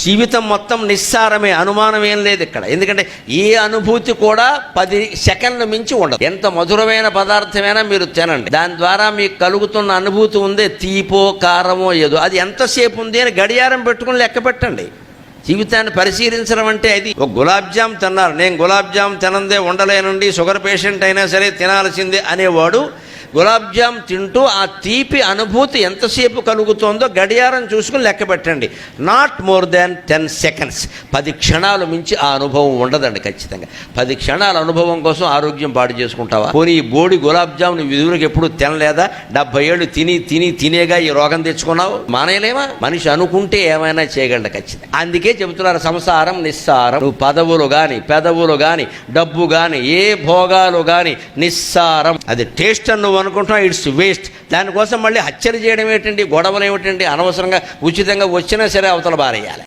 జీవితం మొత్తం నిస్సారమే, అనుమానం ఏం లేదు ఇక్కడ. ఎందుకంటే ఏ అనుభూతి కూడా 10 సెకండ్ల మించి ఉండదు. ఎంత మధురమైన పదార్థమైనా మీరు తినండి, దాని ద్వారా మీకు కలుగుతున్న అనుభూతి ఉందే, తీపో కారమో ఏదో, అది ఎంతసేపు ఉంది అని గడియారం పెట్టుకుని లెక్క పెట్టండి. జీవితాన్ని పరిశీలించడం అంటే అది. ఒక గులాబ్ జామ్ తిన్నారు, నేను గులాబ్ జామ్ తినందే ఉండలేనండి, షుగర్ పేషెంట్ అయినా సరే తినాల్సిందే అనేవాడు గులాబ్ జామ్ తింటూ ఆ తీపి అనుభూతి ఎంతసేపు కలుగుతుందో గడియారం చూసుకుని లెక్క పెట్టండి. Not more than 10 seconds. 10 క్షణాలు మించి ఆ అనుభవం ఉండదండి ఖచ్చితంగా. 10 క్షణాల అనుభవం కోసం ఆరోగ్యం పాడు చేసుకుంటావా? పోనీ ఈ బోడి గులాబ్ జామ్ నువ్వు ఎదురుకి ఎప్పుడు తినలేదా? 70 ఏళ్ళు తినేగా ఈ రోగం తెచ్చుకున్నావు. మానేయలేమా? మనిషి అనుకుంటే ఏమైనా చేయగలడు ఖచ్చితంగా. అందుకే చెబుతున్నారు సంసారం నిస్సారం. నువ్వు పదవులు కానీ, పెదవులు కానీ, డబ్బు కానీ, ఏ భోగాలు కానీ నిస్సారం. అది టేస్ట్ అని అనుకుంటున్నా, ఇట్స్ వేస్ట్. దానికోసం మళ్ళీ హత్యలు చేయడం ఏమిటండి, గొడవలు ఏమిటండి, అనవసరంగా ఉచితంగా వచ్చినా సరే అవతల బారేయాలి.